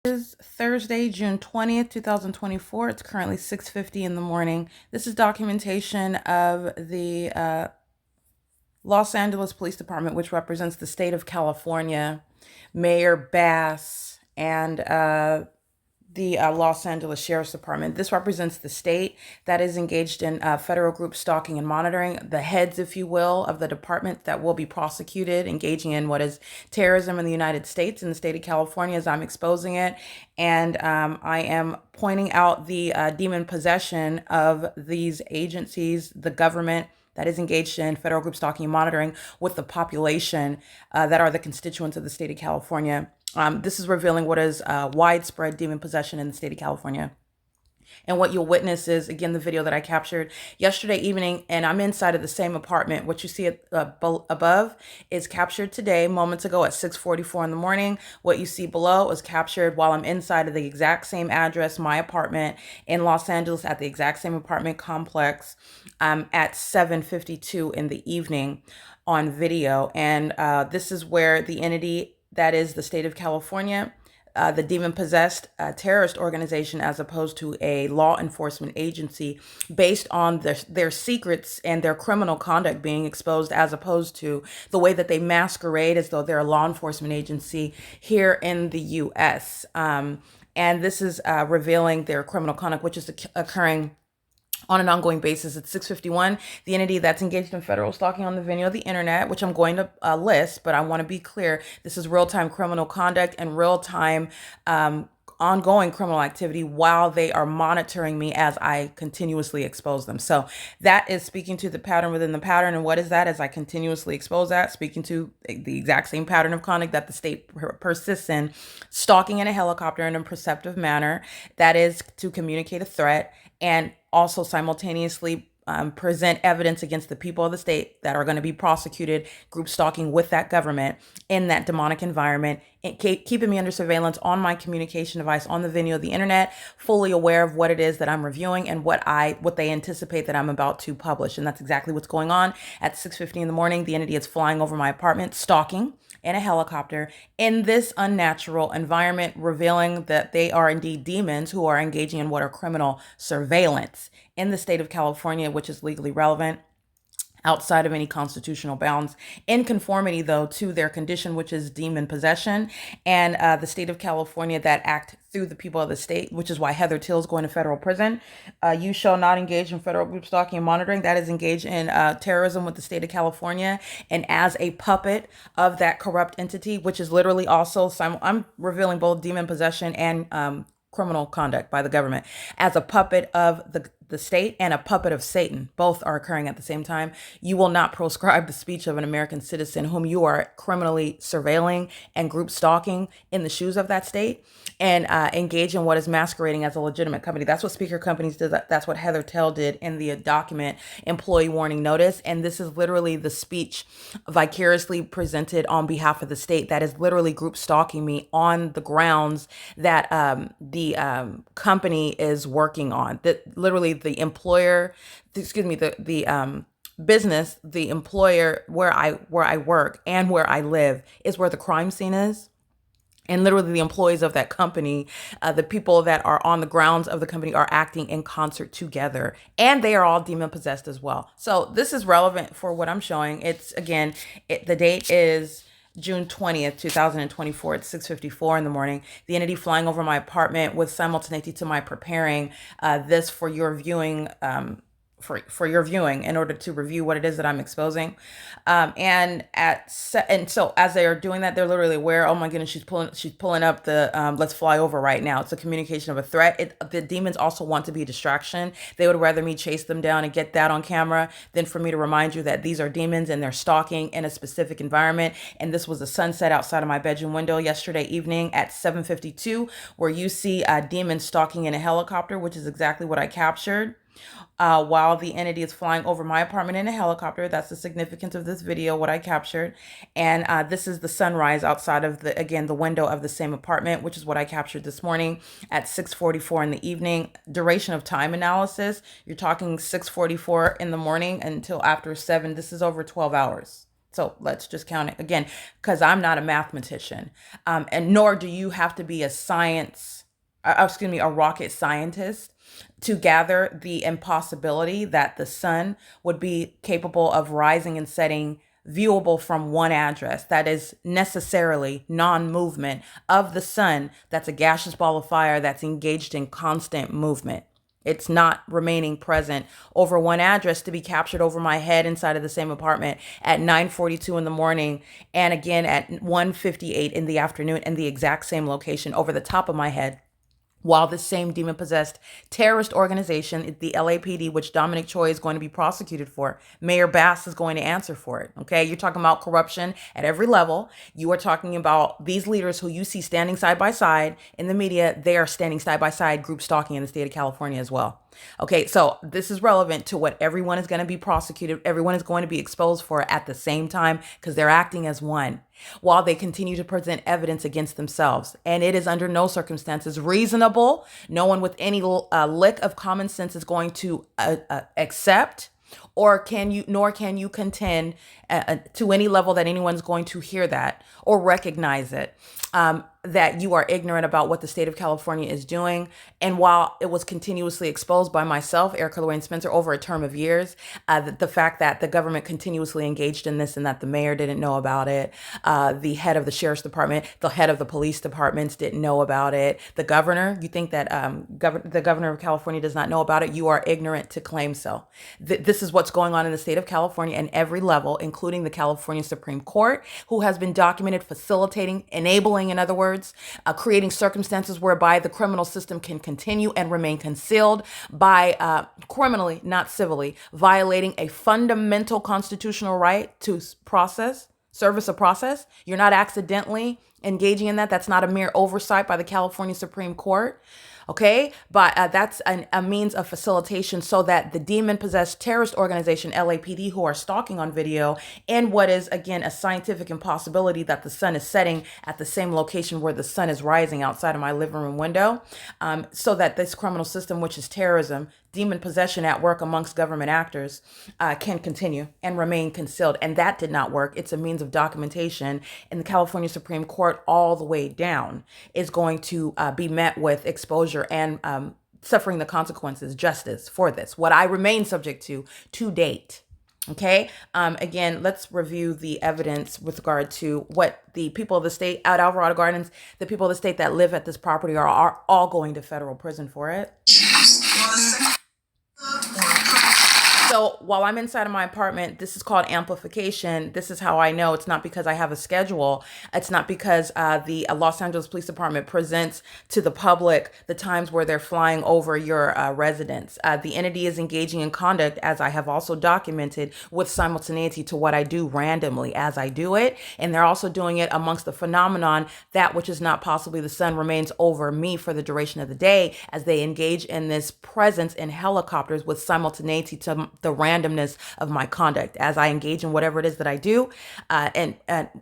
Is Thursday, June 20th, 2024. It's currently 6:50 in the morning. This is documentation of the Los Angeles Police Department, which represents the state of California, Mayor Bass, and the Los Angeles Sheriff's Department. This represents the state that is engaged in federal group stalking and monitoring, the heads, if you will, of the department that will be prosecuted, engaging in what is terrorism in the United States, in the state of California, as I'm exposing it. And I am pointing out the demon possession of these agencies, the government that is engaged in federal group stalking and monitoring with the population that are the constituents of the state of California. This is revealing what is widespread demon possession in the state of California. And what you'll witness is, again, the video that I captured yesterday evening, and I'm inside of the same apartment. What you see above is captured today, moments ago at 6:44 in the morning. What you see below is captured while I'm inside of the exact same address, my apartment in Los Angeles, at the exact same apartment complex at 7:52 in the evening on video. And this is where the entity that is the state of California, the demon possessed terrorist organization, as opposed to a law enforcement agency, based on their secrets and their criminal conduct being exposed, as opposed to the way that they masquerade as though they're a law enforcement agency here in the US. And this is revealing their criminal conduct, which is occurring on an ongoing basis. At 6:51, the entity that's engaged in federal stalking on the venue of the internet, which I'm going to list, but I want to be clear, this is real-time criminal conduct and real-time ongoing criminal activity while they are monitoring me as I continuously expose them. So that is speaking to the pattern within the pattern. And what is that? As I continuously expose that, speaking to the exact same pattern of conduct that the state persists in, stalking in a helicopter in a perceptive manner, that is to communicate a threat and also simultaneously present evidence against the people of the state that are going to be prosecuted, group stalking with that government in that demonic environment, and keeping me under surveillance on my communication device on the venue of the internet, fully aware of what it is that I'm reviewing and what they anticipate that I'm about to publish. And that's exactly what's going on. At 6:50 in the morning, the entity is flying over my apartment, stalking in a helicopter in this unnatural environment, revealing that they are indeed demons who are engaging in what are criminal surveillance in the state of California, which is legally relevant outside of any constitutional bounds, in conformity, though, to their condition, which is demon possession, and the state of California that act through the people of the state, which is why Heather Till's going to federal prison. You shall not engage in federal group stalking and monitoring. That is engaged in terrorism with the state of California, and as a puppet of that corrupt entity, which is literally also, I'm revealing both demon possession and criminal conduct by the government, as a puppet of the state and a puppet of Satan. Both are occurring at the same time. You will not proscribe the speech of an American citizen whom you are criminally surveilling and group stalking in the shoes of that state, and engage in what is masquerading as a legitimate company. That's what speaker companies do. That's what Heather Tell did in the document employee warning notice. And this is literally the speech vicariously presented on behalf of the state that is literally group stalking me on the grounds that the company is working on. That literally the employer, the business, the employer where I work and where I live is where the crime scene is. And literally the employees of that company, the people that are on the grounds of the company, are acting in concert together. And they are all demon possessed as well. So this is relevant for what I'm showing. It's, again, the date is June 20th, 2024 at 6:54 in the morning. The entity flying over my apartment with simultaneity to my preparing this for your viewing, for your viewing, in order to review what it is that I'm exposing. And so as they are doing that, they're literally aware, oh my goodness, she's pulling up the let's fly over right now. It's a communication of a threat. The demons also want to be a distraction. They would rather me chase them down and get that on camera than for me to remind you that these are demons and they're stalking in a specific environment. And this was a sunset outside of my bedroom window yesterday evening at 7:52, where you see demons stalking in a helicopter, which is exactly what I captured. While the entity is flying over my apartment in a helicopter. That's the significance of this video, what I captured. And this is the sunrise outside of the window of the same apartment, which is what I captured this morning at 6:44 in the evening. Duration of time analysis, you're talking 6:44 in the morning until after 7. This is over 12 hours. So let's just count it again, because I'm not a mathematician, and nor do you have to be a a rocket scientist to gather the impossibility that the sun would be capable of rising and setting viewable from one address that is necessarily non-movement of the sun, that's a gaseous ball of fire that's engaged in constant movement. It's not remaining present over one address to be captured over my head inside of the same apartment at 9:42 in the morning and again at 1:58 in the afternoon in the exact same location over the top of my head, while the same demon possessed terrorist organization, the LAPD, which Dominic Choi is going to be prosecuted for, Mayor Bass is going to answer for it. Okay. You're talking about corruption at every level. You are talking about these leaders who you see standing side by side in the media. They are standing side by side, group stalking in the state of California as well. Okay, so this is relevant to what everyone is going to be prosecuted, everyone is going to be exposed for at the same time, because they're acting as one while they continue to present evidence against themselves. And it is under no circumstances reasonable. No one with any lick of common sense is going to accept, or nor can you contend to any level that anyone's going to hear that or recognize it, that you are ignorant about what the state of California is doing. And while it was continuously exposed by myself, Erica Lorraine Spencer, over a term of years, the fact that the government continuously engaged in this and that the mayor didn't know about it, the head of the sheriff's department, the head of the police departments didn't know about it, the governor, you think that the governor of California does not know about it, you are ignorant to claim so. This is what's going on in the state of California and every level, including the California Supreme Court, who has been documented facilitating, enabling, in other words, creating circumstances whereby the criminal system can continue and remain concealed by criminally, not civilly, violating a fundamental constitutional right to service of process. You're not accidentally engaging in that. That's not a mere oversight by the California Supreme Court. Okay, but that's a means of facilitation so that the demon-possessed terrorist organization, LAPD, who are stalking on video in what is, again, a scientific impossibility that the sun is setting at the same location where the sun is rising outside of my living room window, so that this criminal system, which is terrorism, demon possession at work amongst government actors, can continue and remain concealed. And that did not work. It's a means of documentation. And the California Supreme Court, all the way down, is going to be met with exposure and suffering the consequences, justice for this, what I remain subject to date. Okay. Again, let's review the evidence with regard to what the people of the state at Alvarado Gardens, the people of the state that live at this property are all going to federal prison for it. So while I'm inside of my apartment, this is called amplification. This is how I know it's not because I have a schedule. It's not because the Los Angeles Police Department presents to the public the times where they're flying over your residence. The entity is engaging in conduct, as I have also documented, with simultaneity to what I do randomly as I do it. And they're also doing it amongst the phenomenon that which is not possibly the sun remains over me for the duration of the day, as they engage in this presence in helicopters with simultaneity to the randomness of my conduct as I engage in whatever it is that I do, and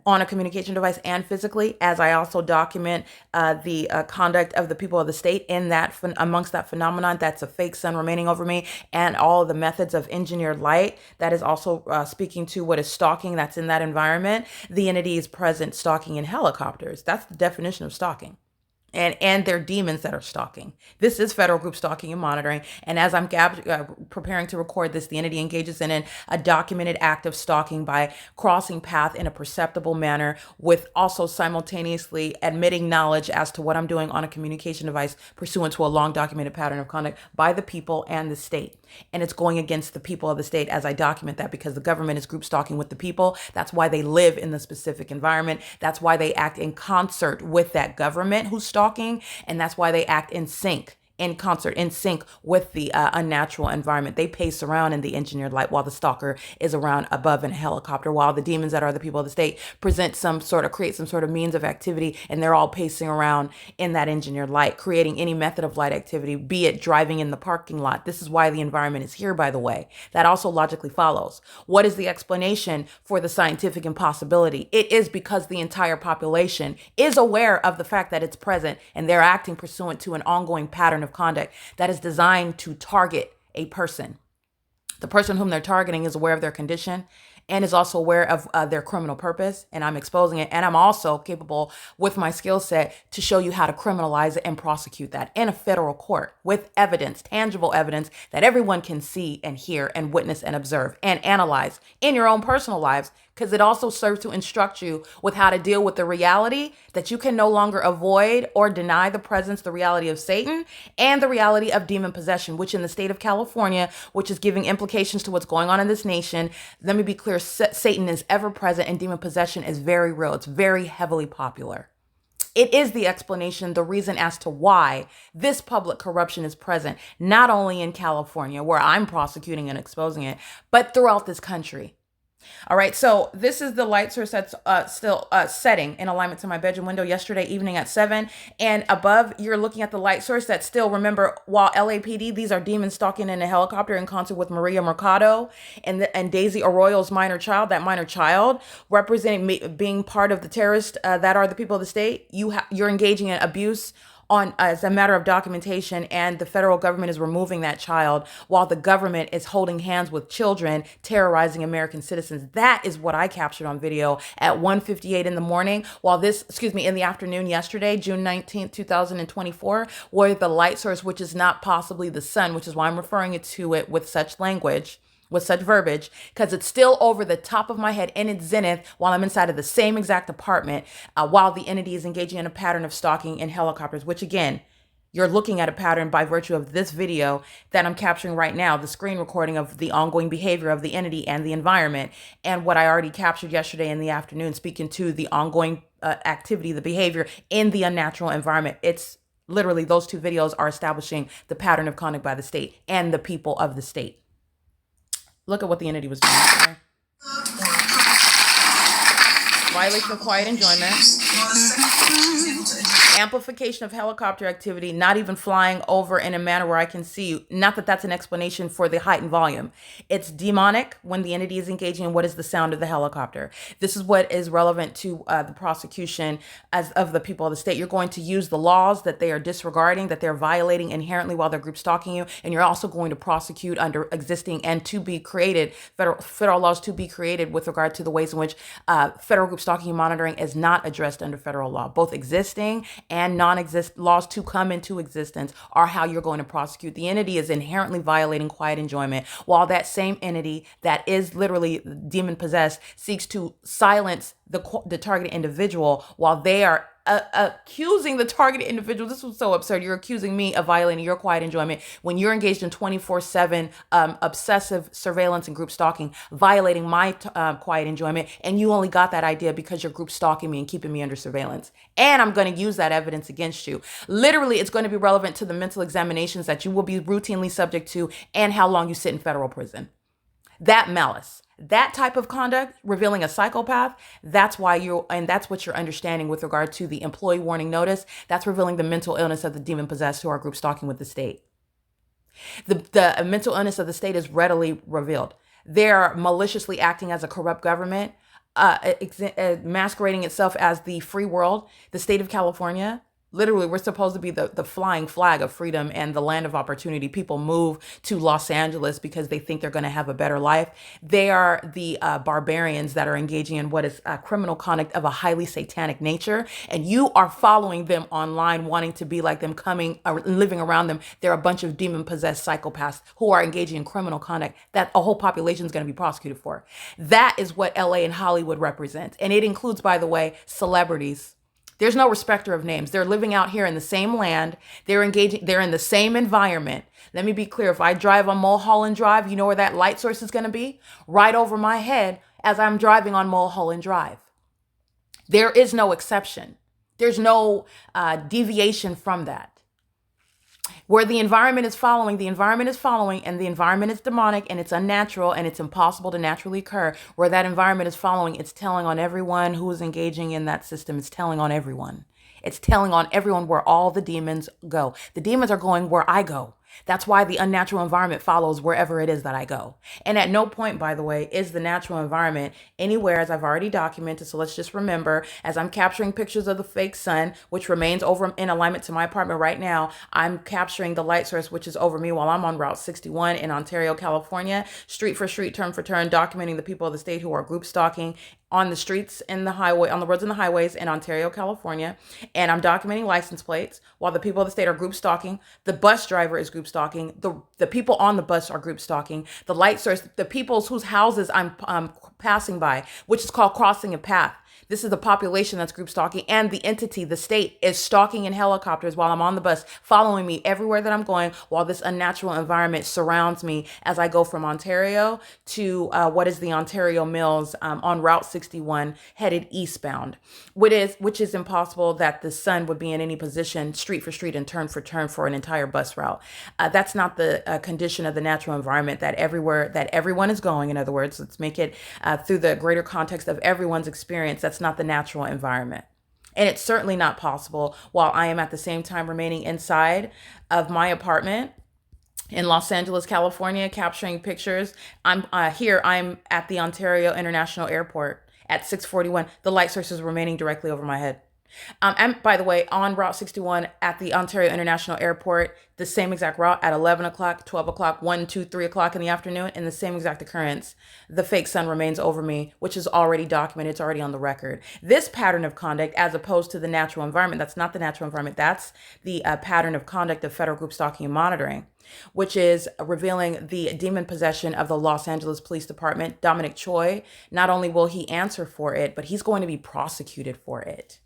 on a communication device and physically, as I also document the conduct of the people of the state in that amongst that phenomenon that's a fake sun remaining over me, and all of the methods of engineered light that is also speaking to what is stalking that's in that environment. The entity is present stalking in helicopters. That's the definition of stalking. And they're demons that are stalking. This is federal group stalking and monitoring. And as I'm preparing to record this, the entity engages in a documented act of stalking by crossing path in a perceptible manner, with also simultaneously admitting knowledge as to what I'm doing on a communication device pursuant to a long documented pattern of conduct by the people and the state. And it's going against the people of the state as I document that, because the government is group stalking with the people. That's why they live in the specific environment. That's why they act in concert with that government who's stalking. And that's why they act in sync, in concert, in sync with the unnatural environment. They pace around in the engineered light while the stalker is around above in a helicopter, while the demons that are the people of the state create some sort of means of activity, and they're all pacing around in that engineered light, creating any method of light activity, be it driving in the parking lot. This is why the environment is here, by the way. That also logically follows. What is the explanation for the scientific impossibility? It is because the entire population is aware of the fact that it's present, and they're acting pursuant to an ongoing pattern of conduct that is designed to target a person. The person whom they're targeting is aware of their condition and is also aware of their criminal purpose, and I'm exposing it. And I'm also capable with my skill set to show you how to criminalize it and prosecute that in a federal court with evidence, tangible evidence that everyone can see and hear and witness and observe and analyze in your own personal lives, because it also serves to instruct you with how to deal with the reality that you can no longer avoid or deny the presence, the reality of Satan, and the reality of demon possession, which in the state of California, which is giving implications to what's going on in this nation. Let me be clear, Satan is ever present and demon possession is very real. It's very heavily popular. It is the explanation, the reason as to why this public corruption is present, not only in California, where I'm prosecuting and exposing it, but throughout this country. All right, so this is the light source that's still setting in alignment to my bedroom window yesterday evening at 7. And above, you're looking at the light source that's still, remember, while LAPD, these are demons stalking in a helicopter in concert with Maria Mercado and Daisy Arroyo's minor child, that minor child representing being part of the terrorists that are the people of the state. You're engaging in abuse on as a matter of documentation, and the federal government is removing that child while the government is holding hands with children terrorizing American citizens. That is what I captured on video at 1:58 in the morning, in the afternoon yesterday, June 19th, 2024, where the light source, which is not possibly the sun, which is why I'm referring to it with such language, with such verbiage, because it's still over the top of my head in its zenith while I'm inside of the same exact apartment, while the entity is engaging in a pattern of stalking in helicopters, which again, you're looking at a pattern by virtue of this video that I'm capturing right now, the screen recording of the ongoing behavior of the entity and the environment, and what I already captured yesterday in the afternoon, speaking to the ongoing activity, the behavior in the unnatural environment. It's literally, those two videos are establishing the pattern of conduct by the state and the people of the state. Look at what the entity was doing. Okay? Violation of quiet enjoyment. Amplification of helicopter activity, not even flying over in a manner where I can see you. Not that that's an explanation for the heightened volume. It's demonic when the entity is engaging in what is the sound of the helicopter. This is what is relevant to the prosecution as of the people of the state. You're going to use the laws that they are disregarding, that they're violating inherently while they're group stalking you, and you're also going to prosecute under existing and to be created federal laws to be created with regard to the ways in which federal group stalking and monitoring is not addressed under federal law. Both existing and non-exist laws to come into existence are how you're going to prosecute. The entity is inherently violating quiet enjoyment, while that same entity that is literally demon possessed seeks to silence the targeted individual while they are accusing the targeted individual. This was so absurd. You're accusing me of violating your quiet enjoyment when you're engaged in 24/7 obsessive surveillance and group stalking, violating my quiet enjoyment. And you only got that idea because you're group stalking me and keeping me under surveillance. And I'm going to use that evidence against you. Literally, it's going to be relevant to the mental examinations that you will be routinely subject to and how long you sit in federal prison. That malice, that type of conduct, revealing a psychopath, that's why that's what you're understanding with regard to the employee warning notice. That's revealing the mental illness of the demon possessed who are group stalking with the state. The mental illness of the state is readily revealed. They're maliciously acting as a corrupt government, masquerading itself as the free world, the state of California. Literally, we're supposed to be the flying flag of freedom and the land of opportunity. People move to Los Angeles because they think they're going to have a better life. They are the barbarians that are engaging in what is criminal conduct of a highly satanic nature. And you are following them online, wanting to be like them, living around them. They're a bunch of demon-possessed psychopaths who are engaging in criminal conduct that a whole population is going to be prosecuted for. That is what LA and Hollywood represents. And it includes, by the way, celebrities. There's no respecter of names. They're living out here in the same land. They're engaging. They're in the same environment. Let me be clear. If I drive on Mulholland Drive, you know where that light source is going to be? Right over my head as I'm driving on Mulholland Drive. There is no exception. There's no deviation from that. Where the environment is following, and the environment is demonic and it's unnatural and it's impossible to naturally occur. Where that environment is following, it's telling on everyone who is engaging in that system. It's telling on everyone. It's telling on everyone where all the demons go. The demons are going where I go. That's why the unnatural environment follows wherever it is that I go. And at no point, by the way, is the natural environment anywhere, as I've already documented. So let's just remember, as I'm capturing pictures of the fake sun, which remains over in alignment to my apartment right now, I'm capturing the light source, which is over me while I'm on Route 61 in Ontario, California, street for street, turn for turn, documenting the people of the state who are group stalking on the streets and the highway, on the roads and the highways in Ontario, California. And I'm documenting license plates while the people of the state are group stalking. The bus driver is group stalking. The people on the bus are group stalking. The light source, the people whose houses I'm passing by, which is called crossing a path. This is the population that's group stalking, and the entity, the state, is stalking in helicopters while I'm on the bus, following me everywhere that I'm going, while this unnatural environment surrounds me as I go from Ontario to what is the Ontario Mills on Route 61 headed eastbound, which is impossible that the sun would be in any position street for street and turn for turn for an entire bus route. That's not the condition of the natural environment that everyone is going. In other words, let's make it through the greater context of everyone's experience. That's not the natural environment. And it's certainly not possible while I am at the same time remaining inside of my apartment in Los Angeles, California, capturing pictures. I'm at the Ontario International Airport at 6:41. The light source is remaining directly over my head. And by the way, on Route 61 at the Ontario International Airport, the same exact route at 11 o'clock, 12 o'clock, 1, 2, 3 o'clock in the afternoon, in the same exact occurrence, the fake sun remains over me, which is already documented. It's already on the record. This pattern of conduct, as opposed to the natural environment, that's not the natural environment. That's the pattern of conduct of federal group stalking and monitoring, which is revealing the demon possession of the Los Angeles Police Department. Dominic Choi, not only will he answer for it, but he's going to be prosecuted for it.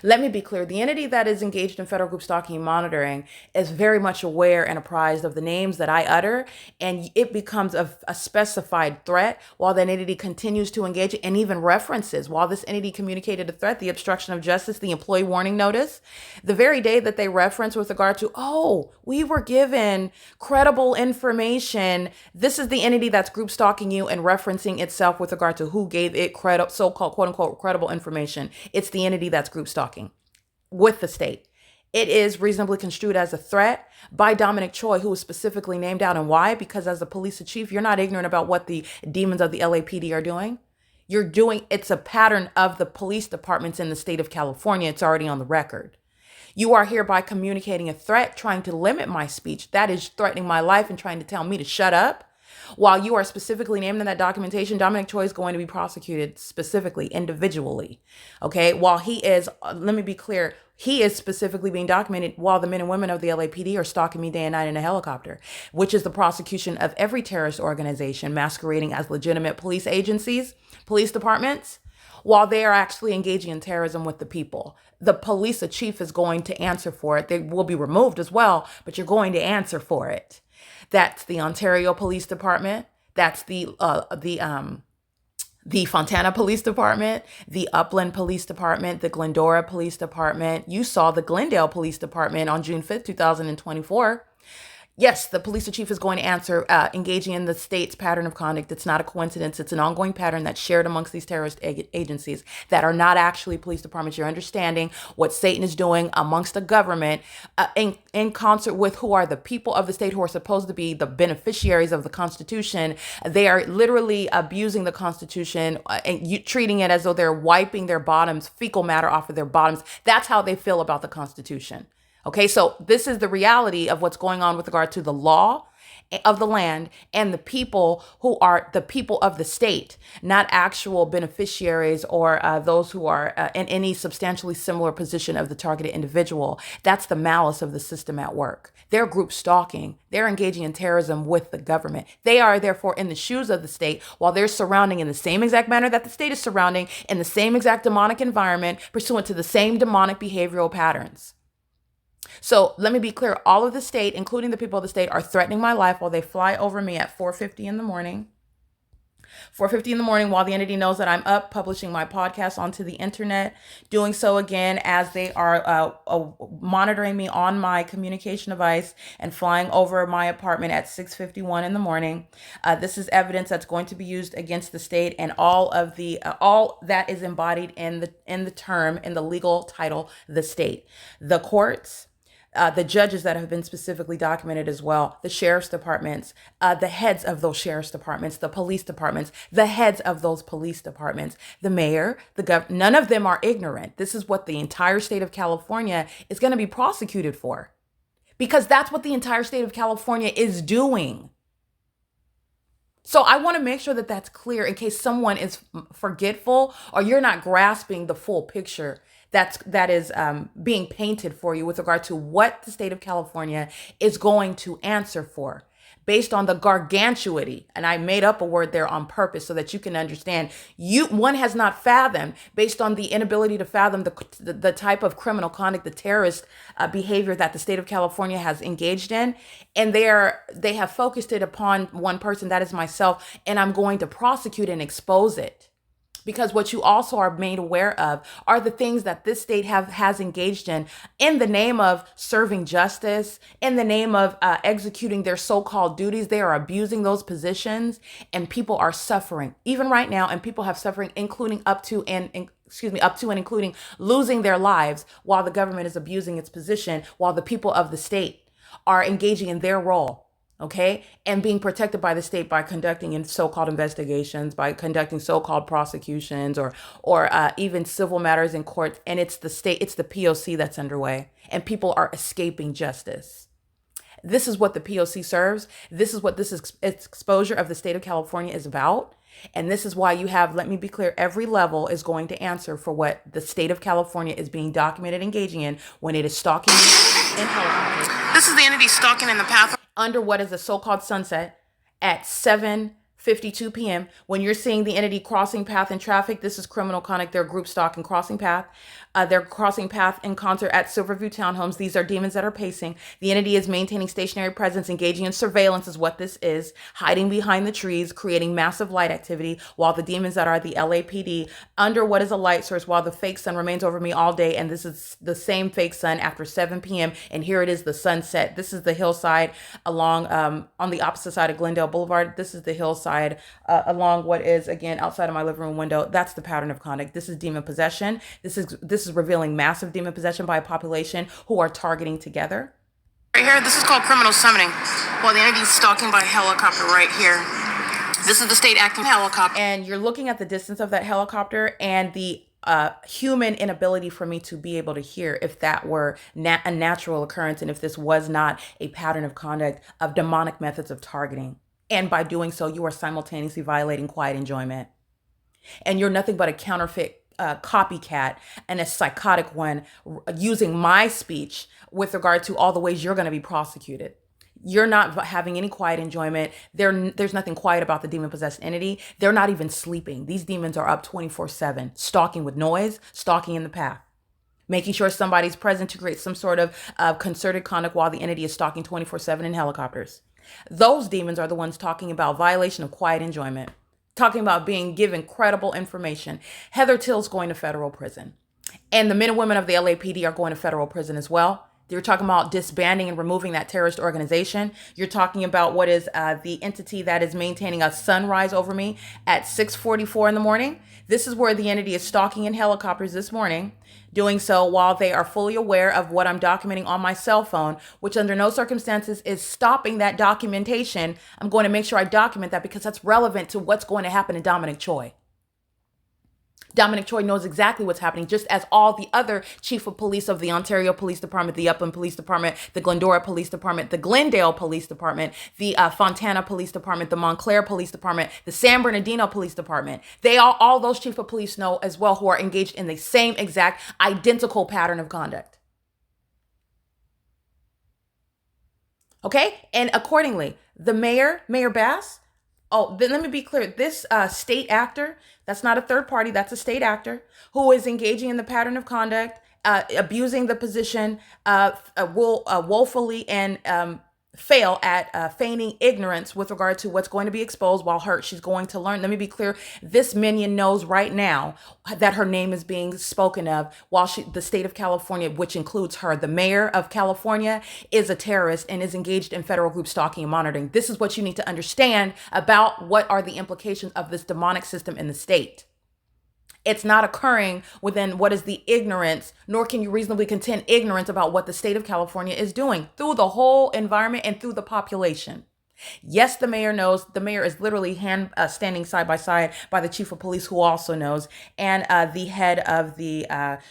Let me be clear. The entity that is engaged in federal group stalking and monitoring is very much aware and apprised of the names that I utter, and it becomes a specified threat while that entity continues to engage and even references, while this entity communicated a threat, the obstruction of justice, the employee warning notice, the very day that they reference with regard to, oh, we were given credible information. This is the entity that's group stalking you and referencing itself with regard to who gave it so-called quote unquote credible information. It's the entity that's group stalking with the state. It is reasonably construed as a threat by Dominic Choi, who was specifically named out. And why? Because as a police chief, you're not ignorant about what the demons of the LAPD are doing. It's a pattern of the police departments in the state of California. It's already on the record. You are hereby communicating a threat, trying to limit my speech. That is threatening my life and trying to tell me to shut up. While you are specifically named in that documentation, Dominic Choi is going to be prosecuted specifically, individually. Okay. While he is, let me be clear, he is specifically being documented while the men and women of the LAPD are stalking me day and night in a helicopter, which is the prosecution of every terrorist organization masquerading as legitimate police agencies, police departments, while they are actually engaging in terrorism with the people. The police chief is going to answer for it. They will be removed as well, but you're going to answer for it. That's the Ontario Police Department. That's the Fontana Police Department, the Upland Police Department, the Glendora Police Department. You saw the Glendale Police Department on June 5th, 2024. Yes, the police chief is going to answer, engaging in the state's pattern of conduct. It's not a coincidence. It's an ongoing pattern that's shared amongst these terrorist agencies that are not actually police departments. You're understanding what Satan is doing amongst the government in concert with who are the people of the state who are supposed to be the beneficiaries of the Constitution. They are literally abusing the Constitution and treating it as though they're wiping their bottoms, fecal matter off of their bottoms. That's how they feel about the Constitution. Okay, so this is the reality of what's going on with regard to the law of the land and the people who are the people of the state, not actual beneficiaries or those who are in any substantially similar position of the targeted individual. That's the malice of the system at work. They're group stalking. They're engaging in terrorism with the government. They are therefore in the shoes of the state while they're surrounding in the same exact manner that the state is surrounding in the same exact demonic environment pursuant to the same demonic behavioral patterns. So let me be clear. All of the state, including the people of the state, are threatening my life while they fly over me at 4:50 in the morning. 4:50 in the morning while the entity knows that I'm up publishing my podcast onto the internet, doing so again as they are monitoring me on my communication device and flying over my apartment at 6:51 in the morning. This is evidence that's going to be used against the state and all that is embodied in the term, in the legal title, the state. The courts, the judges that have been specifically documented as well, the sheriff's departments, the heads of those sheriff's departments, the police departments, the heads of those police departments, the mayor, the governor, none of them are ignorant. This is what the entire state of California is going to be prosecuted for, because that's what the entire state of California is doing. So I want to make sure that that's clear in case someone is forgetful or you're not grasping the full picture that is being painted for you with regard to what the state of California is going to answer for based on the gargantuity. And I made up a word there on purpose so that you can understand. One has not fathomed, based on the inability to fathom the type of criminal conduct, the terrorist behavior that the state of California has engaged in. And they have focused it upon one person, that is myself, and I'm going to prosecute and expose it. Because what you also are made aware of are the things that this state has engaged in the name of serving justice, in the name of executing their so-called duties. They are abusing those positions, and people are suffering even right now. And people have suffering, including up to and including losing their lives while the government is abusing its position, while the people of the state are engaging in their role. Okay, and being protected by the state by conducting in so-called investigations, by conducting so-called prosecutions, or even civil matters in court. And it's the state, it's the P.O.C. that's underway, and people are escaping justice. This is what the P.O.C. serves. This is what this exposure of the state of California is about. And this is why you have, let me be clear, every level is going to answer for what the state of California is being documented engaging in when it is stalking in helicopters. This is the entity stalking in the path under what is a so-called sunset at 7:52 p.m. When you're seeing the entity crossing path in traffic, this is criminal conduct. They're group stalking, crossing path. They're crossing path in concert at Silverview Townhomes. These are demons that are pacing. The entity is maintaining stationary presence, engaging in surveillance is what this is, hiding behind the trees, creating massive light activity, while the demons that are the LAPD under what is a light source, while the fake sun remains over me all day. And this is the same fake sun after 7 p.m. And here it is, the sunset. This is the hillside along on the opposite side of Glendale Boulevard. This is the hillside along what is, again, outside of my living room window. That's the pattern of conduct. This is demon possession. This is revealing massive demon possession by a population who are targeting together. Right here, this is called criminal summoning. Well, the entity is stalking by helicopter right here. This is the state acting helicopter. And you're looking at the distance of that helicopter and the human inability for me to be able to hear if that were a natural occurrence and if this was not a pattern of conduct of demonic methods of targeting. And by doing so, you are simultaneously violating quiet enjoyment. And you're nothing but a counterfeit copycat and a psychotic one using my speech with regard to all the ways you're going to be prosecuted. You're not having any quiet enjoyment. There's nothing quiet about the demon-possessed entity. They're not even sleeping. These demons are up 24/7, stalking with noise, stalking in the path, making sure somebody's present to create some sort of concerted conduct while the entity is stalking 24/7 in helicopters. Those demons are the ones talking about violation of quiet enjoyment, talking about being given credible information. Heather Till's going to federal prison, and the men and women of the LAPD are going to federal prison as well. You're talking about disbanding and removing that terrorist organization. You're talking about what is the entity that is maintaining a sunrise over me at 6:44 in the morning. This is where the entity is stalking in helicopters this morning, doing so while they are fully aware of what I'm documenting on my cell phone, which under no circumstances is stopping that documentation. I'm going to make sure I document that because that's relevant to what's going to happen to Dominic Choi. Dominic Choi knows exactly what's happening, just as all the other chief of police of the Ontario Police Department, the Upland Police Department, the Glendora Police Department, the Glendale Police Department, the Fontana Police Department, the Montclair Police Department, the San Bernardino Police Department. They all those chief of police know as well, who are engaged in the same exact identical pattern of conduct. Okay? And accordingly, the Mayor Bass, then let me be clear. This state actor, that's not a third party, that's a state actor who is engaging in the pattern of conduct, abusing the position, woefully and fail at feigning ignorance with regard to what's going to be exposed while she's going to learn. Let me be clear. This minion knows right now that her name is being spoken of while the state of California, which includes her, the mayor of California, is a terrorist and is engaged in federal group stalking and monitoring. This is what you need to understand about what are the implications of this demonic system in the state. It's not occurring within what is the ignorance, nor can you reasonably contend ignorance about what the state of California is doing through the whole environment and through the population. Yes, the mayor knows. The mayor is literally standing side by side by the chief of police, who also knows, and the head of the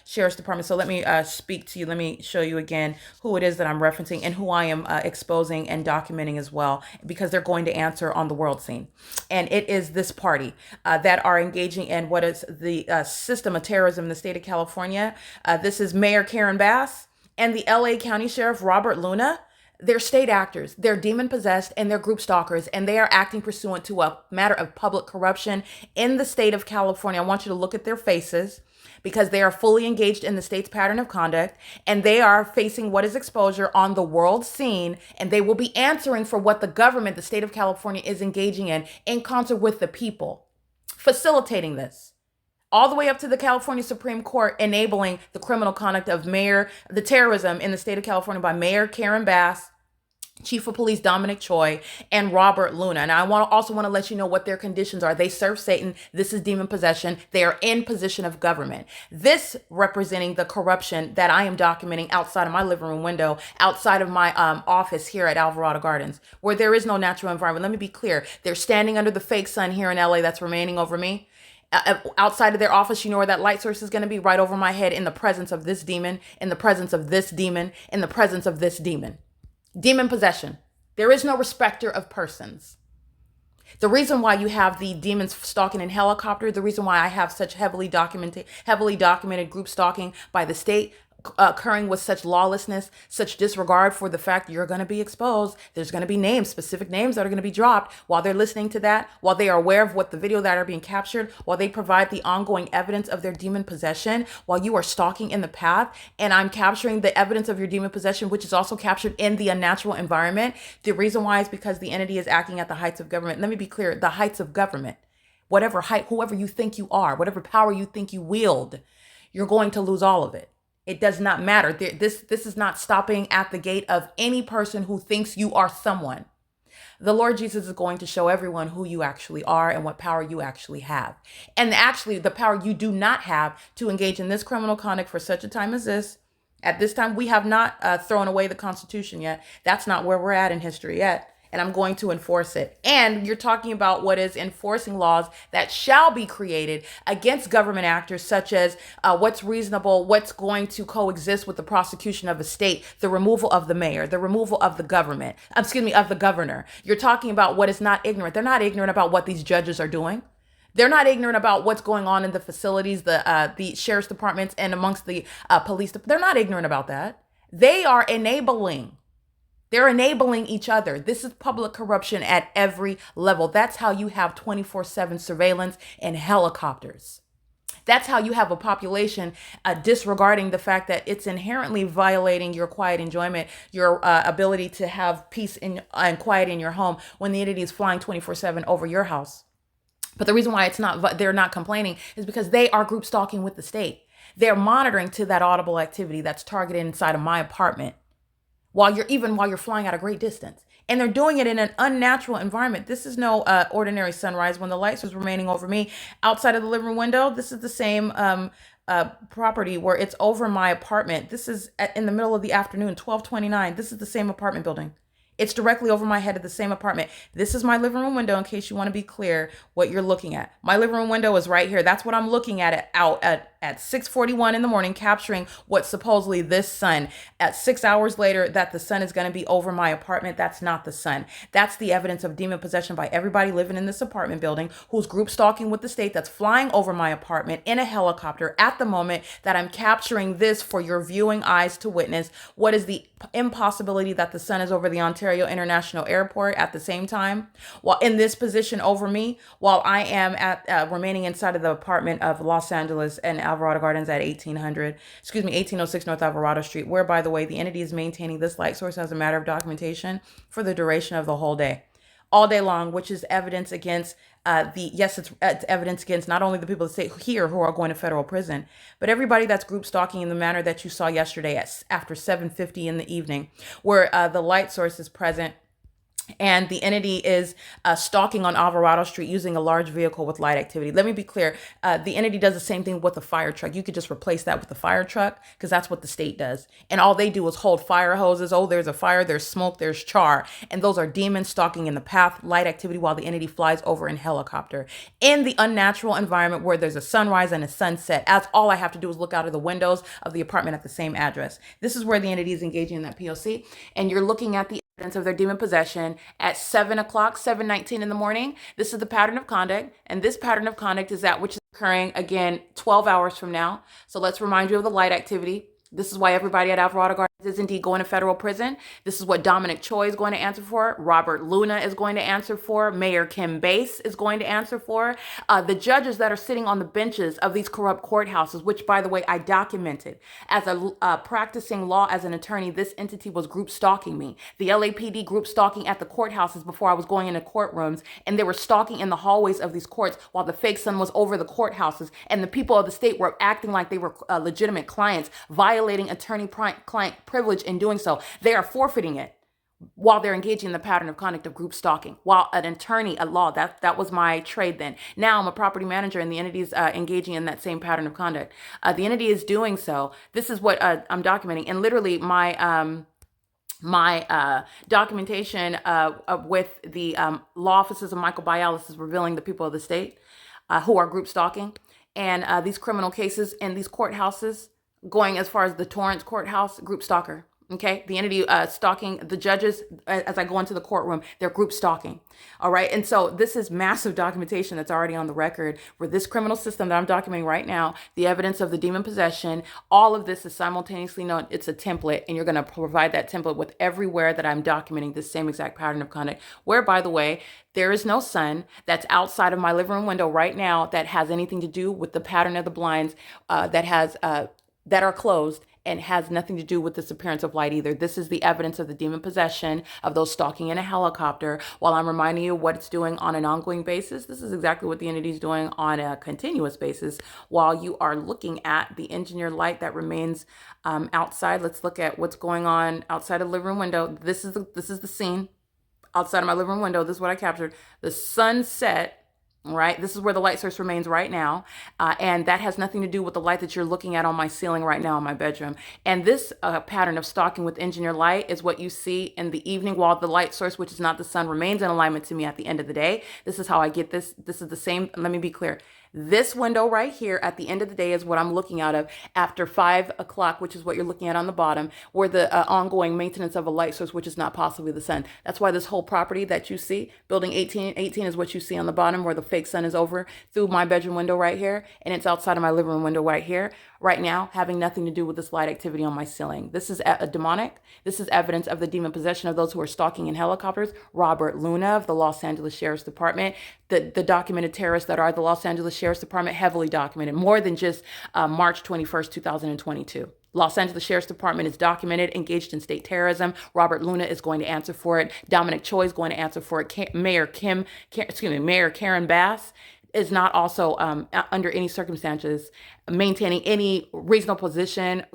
sheriff's department. So let me speak to you. Let me show you again who it is that I'm referencing and who I am exposing and documenting as well, because they're going to answer on the world scene. And it is this party that are engaging in what is the system of terrorism in the state of California. This is Mayor Karen Bass and the LA County Sheriff Robert Luna. They're state actors, they're demon possessed, and they're group stalkers, and they are acting pursuant to a matter of public corruption in the state of California. I want you to look at their faces, because they are fully engaged in the state's pattern of conduct, and they are facing what is exposure on the world scene, and they will be answering for what the government, the state of California, is engaging in concert with the people, facilitating this all the way up to the California Supreme Court, enabling the criminal conduct of the terrorism in the state of California by Mayor Karen Bass, Chief of Police Dominic Choi, and Robert Luna. And I also want to let you know what their conditions are. They serve Satan. This is demon possession. They are in position of government. This representing the corruption that I am documenting outside of my living room window, outside of my office here at Alvarado Gardens, where there is no natural environment. Let me be clear. They're standing under the fake sun here in LA that's remaining over me. Outside of their office, you know where that light source is going to be? Right over my head, in the presence of this demon, in the presence of this demon, in the presence of this demon. Demon possession. There is no respecter of persons. The reason why you have the demons stalking in helicopter, the reason why I have such heavily documented group stalking by the state, occurring with such lawlessness, such disregard for the fact you're going to be exposed. There's going to be names, specific names that are going to be dropped while they're listening to that, while they are aware of what the video that are being captured, while they provide the ongoing evidence of their demon possession, while you are stalking in the path, and I'm capturing the evidence of your demon possession, which is also captured in the unnatural environment. The reason why is because the entity is acting at the heights of government. Let me be clear, the heights of government. Whatever height, whoever you think you are, whatever power you think you wield, you're going to lose all of it. It does not matter. This is not stopping at the gate of any person who thinks you are someone. The Lord Jesus is going to show everyone who you actually are and what power you actually have. And actually, the power you do not have to engage in this criminal conduct for such a time as this. At this time, we have not thrown away the Constitution yet. That's not where we're at in history yet. And I'm going to enforce it. And you're talking about what is enforcing laws that shall be created against government actors, such as what's reasonable, what's going to coexist with the prosecution of a state, the removal of the mayor, the removal of the government, of the governor. You're talking about what is not ignorant. They're not ignorant about what these judges are doing. They're not ignorant about what's going on in the facilities, the sheriff's departments, and amongst the police. They're not ignorant about that. They are enabling. They're enabling each other. This is public corruption at every level. That's how you have 24/7 surveillance and helicopters. That's how you have a population disregarding the fact that it's inherently violating your quiet enjoyment, your ability to have peace and quiet in your home when the entity is flying 24/7 over your house. But the reason why they're not complaining is because they are group stalking with the state. They're monitoring to that audible activity that's targeted inside of my apartment, while you're flying at a great distance. And they're doing it in an unnatural environment. This is no ordinary sunrise when the lights was remaining over me outside of the living room window. This is the same property where it's over my apartment. This is in the middle of the afternoon, 12:29. This is the same apartment building. It's directly over my head at the same apartment. This is my living room window, in case you want to be clear what you're looking at. My living room window is right here. That's what I'm looking at at 6:41 in the morning, capturing what supposedly this sun at 6 hours later, that the sun is going to be over my apartment. That's not the sun. That's the evidence of demon possession by everybody living in this apartment building who's group stalking with the state, that's flying over my apartment in a helicopter at the moment that I'm capturing this for your viewing eyes to witness. What is the impossibility that the sun is over the Ontario International Airport at the same time, while in this position over me, while I am remaining inside of the apartment of Los Angeles and Alvarado Gardens at 1806 North Alvarado Street, where, by the way, the entity is maintaining this light source as a matter of documentation for the duration of the whole day, all day long, which is evidence against it's evidence against not only the people that stay here who are going to federal prison, but everybody that's group stalking in the manner that you saw yesterday after 7:50 in the evening, where the light source is present and the entity is stalking on Alvarado Street using a large vehicle with light activity. Let me be clear. The entity does the same thing with a fire truck. You could just replace that with a fire truck because that's what the state does. And all they do is hold fire hoses. Oh, there's a fire, there's smoke, there's char. And those are demons stalking in the path, light activity while the entity flies over in helicopter. In the unnatural environment where there's a sunrise and a sunset, as all I have to do is look out of the windows of the apartment at the same address. This is where the entity is engaging in that P.O.C. And you're looking at the evidence of their demon possession at 7 o'clock, 7:19 in the morning. This is the pattern of conduct, and this pattern of conduct is that which is occurring again 12 hours from now. So let's remind you of the light activity. This is why everybody at Alvarado Gardens is indeed going to federal prison. This is what Dominic Choi is going to answer for. Robert Luna is going to answer for. Mayor Kim Bass is going to answer for. The judges that are sitting on the benches of these corrupt courthouses, which, by the way, I documented. As a practicing law as an attorney, this entity was group stalking me. The LAPD group stalking at the courthouses before I was going into courtrooms, and they were stalking in the hallways of these courts while the fake sun was over the courthouses, and the people of the state were acting like they were legitimate clients, violating attorney-client privilege in doing so. They are forfeiting it while they're engaging in the pattern of conduct of group stalking. While an attorney at law, that was my trade then. Now I'm a property manager, and the entity is engaging in that same pattern of conduct. The entity is doing so. This is what I'm documenting, and literally my documentation with the law offices of Michael Bialis is revealing the people of the state who are group stalking, and these criminal cases in these courthouses, going as far as the Torrance courthouse, group stalker. Okay, the entity stalking the judges as I go into the courtroom, they're group stalking. All right, and so this is massive documentation that's already on the record for this criminal system that I'm documenting right now, the evidence of the demon possession. All of this is simultaneously known. It's a template, and you're going to provide that template with everywhere that I'm documenting this same exact pattern of conduct, where, by the way, there is no sun that's outside of my living room window right now that has anything to do with the pattern of the blinds that are closed, and has nothing to do with this appearance of light either. This is the evidence of the demon possession of those stalking in a helicopter. While I'm reminding you what it's doing on an ongoing basis, this is exactly what the entity is doing on a continuous basis. While you are looking at the engineered light that remains outside, let's look at what's going on outside of the living room window. This is the scene outside of my living room window. This is what I captured. The sunset. Right, this is where the light source remains right now, and that has nothing to do with the light that you're looking at on my ceiling right now in my bedroom. And this pattern of stalking with engineered light is what you see in the evening while the light source, which is not the sun, remains in alignment to me at the end of the day. This is how I get this. This is the same. Let me be clear. This window right here at the end of the day is what I'm looking out of after 5 o'clock, which is what you're looking at on the bottom, where the ongoing maintenance of a light source, which is not possibly the sun. That's why this whole property that you see, building 1818 is what you see on the bottom, where the fake sun is over through my bedroom window right here, and it's outside of my living room window right here, right now, having nothing to do with this light activity on my ceiling. This is a demonic. This is evidence of the demon possession of those who are stalking in helicopters. Robert Luna of the Los Angeles Sheriff's Department, the documented terrorists that are the Los Angeles Sheriff's Department, heavily documented, more than just March 21st, 2022. Los Angeles Sheriff's Department is documented, engaged in state terrorism. Robert Luna is going to answer for it. Dominic Choi is going to answer for it. Mayor Karen Bass is not also under any circumstances maintaining any reasonable position,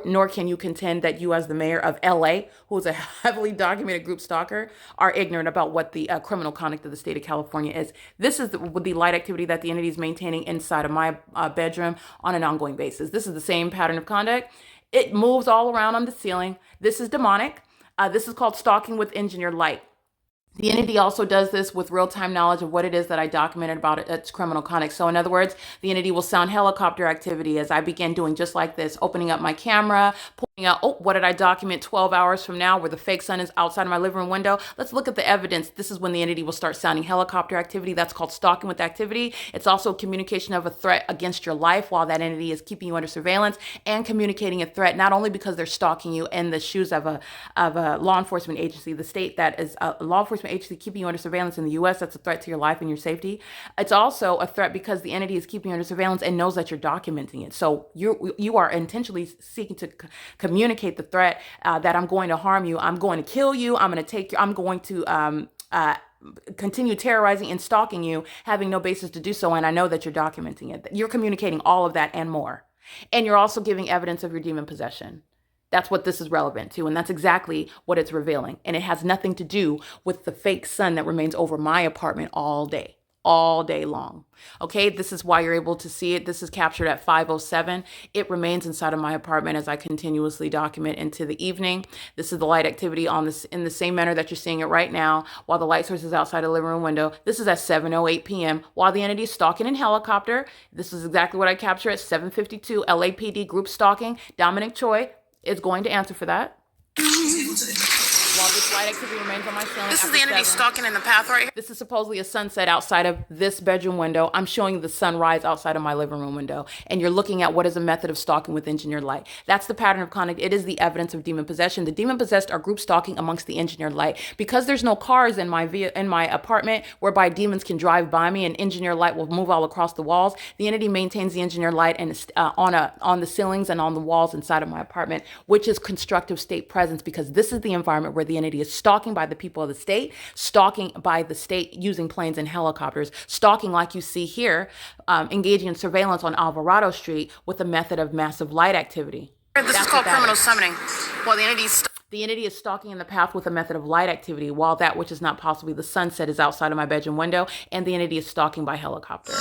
nor can you contend that you as the mayor of LA, who is a heavily documented group stalker, are ignorant about what the criminal conduct of the state of California is. This is the light activity that the entity is maintaining inside of my bedroom on an ongoing basis. This is the same pattern of conduct. It moves all around on the ceiling. This is demonic. This is called stalking with engineered light. The entity also does this with real-time knowledge of what it is that I documented about its criminal conduct. So in other words, the entity will sound helicopter activity as I begin doing just like this, opening up my camera, pulling out, oh, what did I document 12 hours from now where the fake sun is outside of my living room window? Let's look at the evidence. This is when the entity will start sounding helicopter activity. That's called stalking with activity. It's also communication of a threat against your life while that entity is keeping you under surveillance, and communicating a threat not only because they're stalking you in the shoes of a law enforcement agency, the state that is a law enforcement agency keeping you under surveillance in the U.S. That's a threat to your life and your safety. It's also a threat because the entity is keeping you under surveillance and knows that you're documenting it. So you are intentionally seeking to communicate the threat that I'm going to harm you, I'm going to kill you, I'm going to take you, I'm going to continue terrorizing and stalking you, having no basis to do so, and I know that you're documenting it. You're communicating all of that and more. And you're also giving evidence of your demon possession. That's what this is relevant to, and that's exactly what it's revealing. And it has nothing to do with the fake sun that remains over my apartment all day long. Okay, this is why you're able to see it. This is captured at 5:07. It remains inside of my apartment as I continuously document into the evening. This is the light activity on this in the same manner that you're seeing it right now, while the light source is outside the living room window. This is at 7:08 p.m. while the entity is stalking in helicopter. This is exactly what I capture at 7:52. LAPD group stalking. Dominic Choi is going to answer for that. While this light activity remains on my ceiling. This is the entity stalking in the path right here. This is supposedly a sunset outside of this bedroom window. I'm showing you the sunrise outside of my living room window. And you're looking at what is a method of stalking with engineered light. That's the pattern of conduct. It is the evidence of demon possession. The demon possessed are group stalking amongst the engineered light. Because there's no cars in my apartment whereby demons can drive by me and engineered light will move all across the walls, the entity maintains the engineered light and on the ceilings and on the walls inside of my apartment, which is constructive state presence, because this is the environment where the entity is stalking by the people of the state, stalking by the state using planes and helicopters, stalking like you see here, engaging in surveillance on Alvarado Street with a method of massive light activity. This is called criminal summoning. Well, the entity is stalking in the path with a method of light activity, while that which is not possibly the sunset is outside of my bedroom window, and the entity is stalking by helicopter.